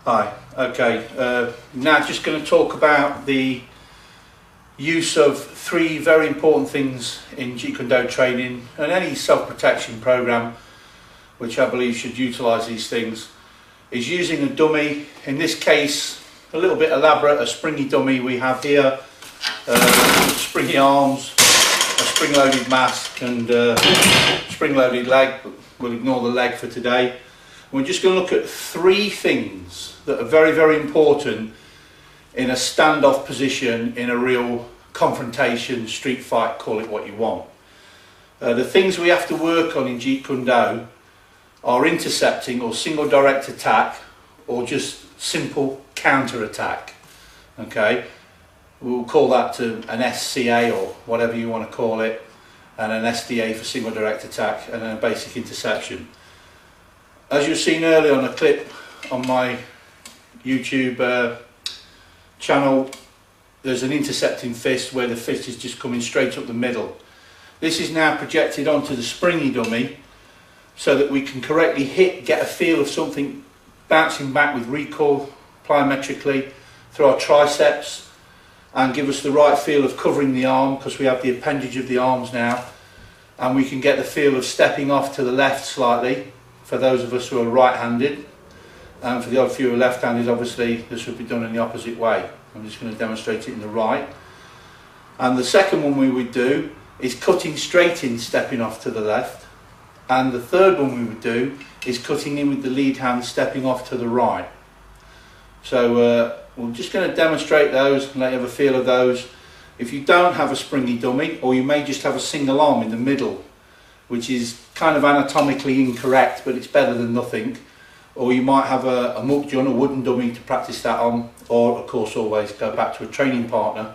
Hi, okay, now just going to talk about the use of three very important things in Jeet Kune Do training and any self-protection program, which I believe should utilise these things, is using a dummy. In this case, a little bit elaborate, a springy dummy we have here, springy arms, a spring-loaded mask and spring-loaded leg, but we'll ignore the leg for today. We're just going to look at three things that are very, very important in a standoff position, in a real confrontation, street fight, call it what you want. The things we have to work on in Jeet Kune Do are intercepting or single direct attack, or just simple counter attack. Okay, we'll call that an SCA or whatever you want to call it, and an SDA for single direct attack, and then a basic interception. As you've seen earlier on a clip on my YouTube channel, there's an intercepting fist where the fist is just coming straight up the middle. This is now projected onto the springy dummy so that we can correctly hit, get a feel of something bouncing back with recoil plyometrically through our triceps, and give us the right feel of covering the arm, because we have the appendage of the arms now, and we can get the feel of stepping off to the left slightly for those of us who are right-handed, and for the other few who are left-handed, obviously this would be done in the opposite way. I'm just going to demonstrate it in the right. And the second one we would do is cutting straight in, stepping off to the left, and the third one we would do is cutting in with the lead hand, stepping off to the right. So we're just going to demonstrate those and let you have a feel of those. If you don't have a springy dummy, or you may just have a single arm in the middle, which is kind of anatomically incorrect, but it's better than nothing, or you might have a mukjun, a wooden dummy, to practice that on, or of course always go back to a training partner,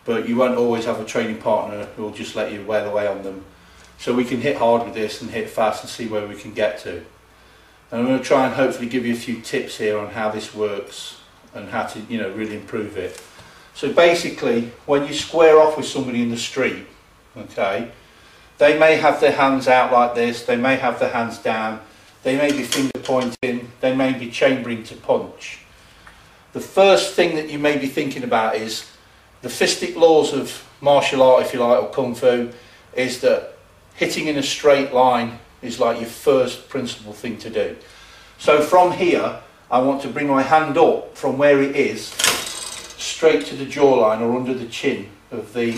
but you won't always have a training partner who will just let you wear the way on them. So we can hit hard with this and hit fast and see where we can get to. And I'm going to try and hopefully give you a few tips here on how this works and how to, you know, really improve it. So basically, when you square off with somebody in the street, okay, they may have their hands out like this, they may have their hands down, they may be finger pointing, they may be chambering to punch. The first thing that you may be thinking about is the fistic laws of martial art, if you like, or Kung Fu, is that hitting in a straight line is like your first principal thing to do. So from here, I want to bring my hand up from where it is, straight to the jawline or under the chin of the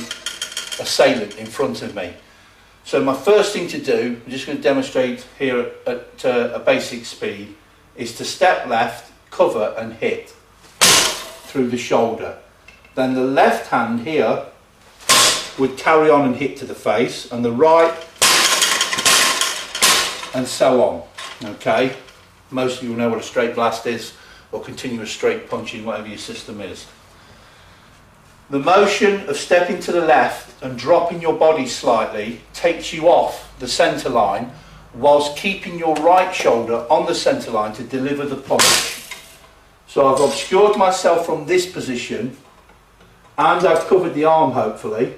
assailant in front of me. So my first thing to do, I'm just going to demonstrate here at a basic speed, is to step left, cover and hit through the shoulder. Then the left hand here would carry on and hit to the face, and the right, and so on. Okay, most of you will know what a straight blast is, or continuous straight punching, whatever your system is. The motion of stepping to the left and dropping your body slightly takes you off the centre line, whilst keeping your right shoulder on the centre line to deliver the punch. So I've obscured myself from this position, and I've covered the arm hopefully,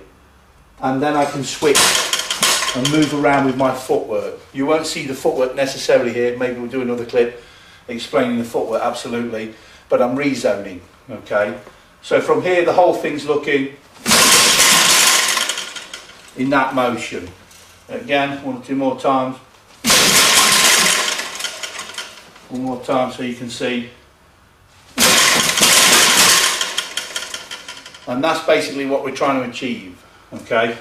and then I can switch and move around with my footwork. You won't see the footwork necessarily here, maybe we'll do another clip explaining the footwork, absolutely, but I'm rezoning, okay? So from here the whole thing's looking in that motion. Again, 1 or 2 more times. One more time so you can see. And that's basically what we're trying to achieve, okay?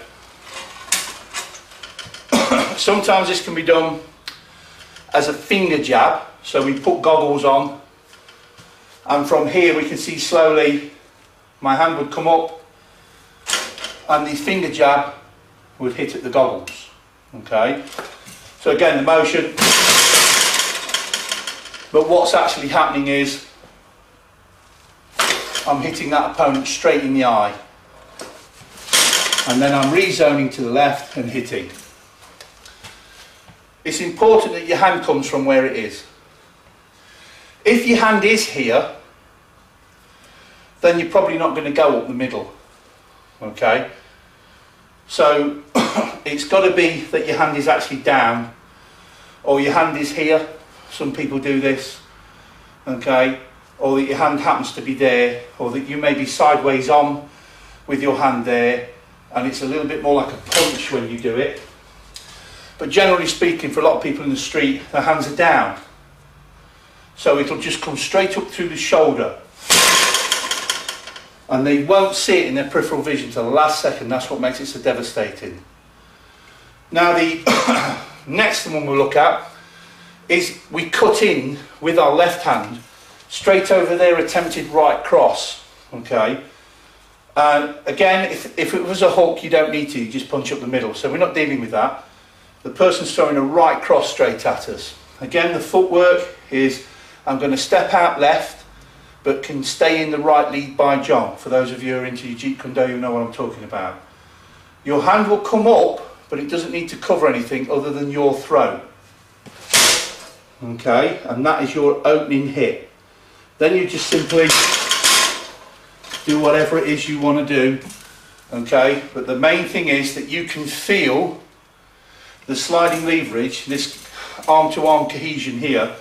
Sometimes this can be done as a finger jab, so we put goggles on, and from here we can see slowly my hand would come up and the finger jab would hit at the goggles, okay? So again, the motion, but what's actually happening is I'm hitting that opponent straight in the eye, and then I'm rezoning to the left and hitting. It's important that your hand comes from where it is. If your hand is here, then you're probably not going to go up the middle, okay? So it's got to be that your hand is actually down, or your hand is here. Some people do this, okay, or that your hand happens to be there, or that you may be sideways on with your hand there, and it's a little bit more like a punch when you do it. But generally speaking, for a lot of people in the street, their hands are down. So it'll just come straight up through the shoulder. And they won't see it in their peripheral vision till the last second. That's what makes it so devastating. Now the next one we'll look at is we cut in with our left hand straight over their attempted right cross. Okay. Again, if it was a hook, you don't need to, you just punch up the middle. So we're not dealing with that. The person's throwing a right cross straight at us. Again, the footwork is I'm going to step out left, but can stay in the right lead by John. For those of you who are into Jeet Kune Do, you know what I'm talking about. Your hand will come up, but it doesn't need to cover anything other than your throat. Okay, and that is your opening hit. Then you just simply do whatever it is you want to do. Okay, but the main thing is that you can feel the sliding leverage, this arm-to-arm cohesion here,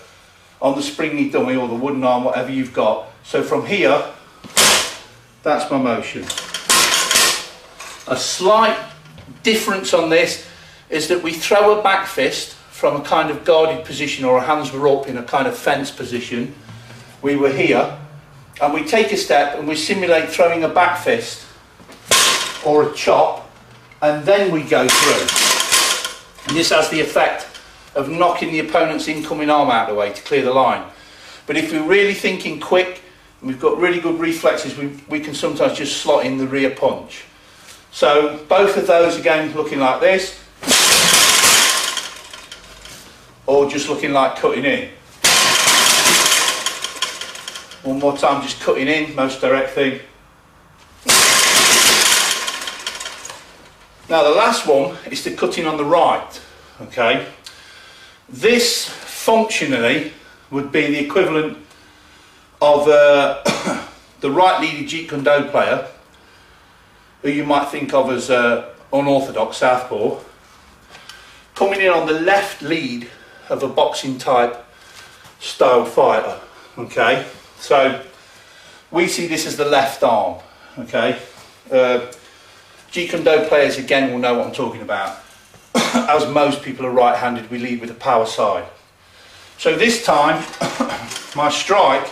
on the springy dummy or the wooden arm, whatever you've got. So from here, that's my motion. A slight difference on this is that we throw a back fist from a kind of guarded position, or our hands were up in a kind of fence position. We were here, and we take a step and we simulate throwing a back fist or a chop, and then we go through. And this has the effect of knocking the opponent's incoming arm out of the way to clear the line. But if we're really thinking quick, and we've got really good reflexes, we can sometimes just slot in the rear punch. So both of those again looking like this, or just looking like cutting in. One more time, just cutting in, most direct thing. Now the last one is the cutting on the right. Okay, this functionally would be the equivalent of the right-leaded Jeet Kune Do player, who you might think of as unorthodox southpaw, coming in on the left lead of a boxing type style fighter. Okay, so we see this as the left arm. Okay, Jeet Kune Do players again will know what I'm talking about. As most people are right-handed, we lead with a power side. So this time, my strike,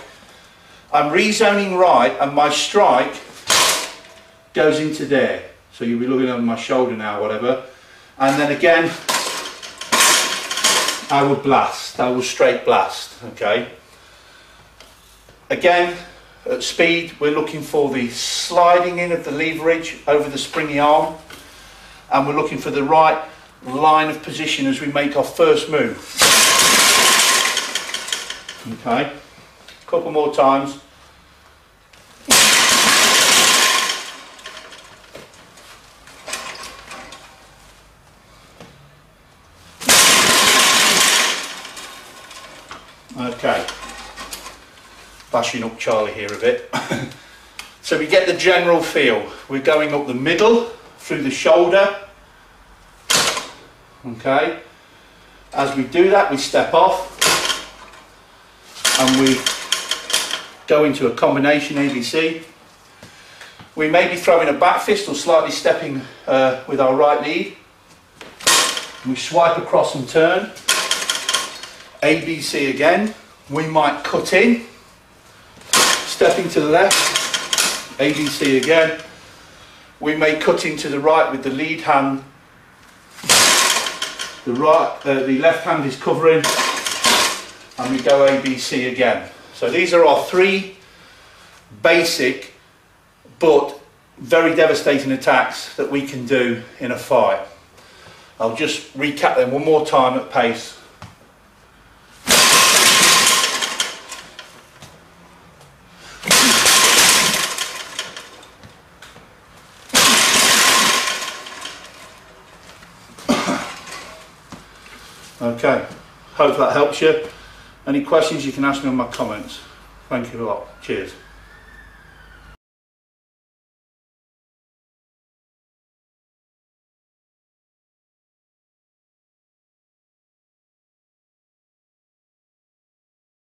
I'm rezoning right, and my strike goes into there. So you'll be looking over my shoulder now, whatever. And then again, I will blast. I will straight blast. Okay. Again, at speed, we're looking for the sliding in of the leverage over the springy arm, and we're looking for the right line of position as we make our first move. Okay, a couple more times. Okay, bashing up Charlie here a bit. So we get the general feel. We're going up the middle, through the shoulder. Okay, as we do that, we step off and we go into a combination ABC. We may be throwing a back fist or slightly stepping with our right lead. We swipe across and turn. ABC again. We might cut in, stepping to the left. ABC again. We may cut into the right with the lead hand. The left hand is covering, and we go ABC again. So these are our three basic but very devastating attacks that we can do in a fight. I'll just recap them one more time at pace. Okay, hope that helps you. Any questions you can ask me on my comments. Thank you a lot. Cheers.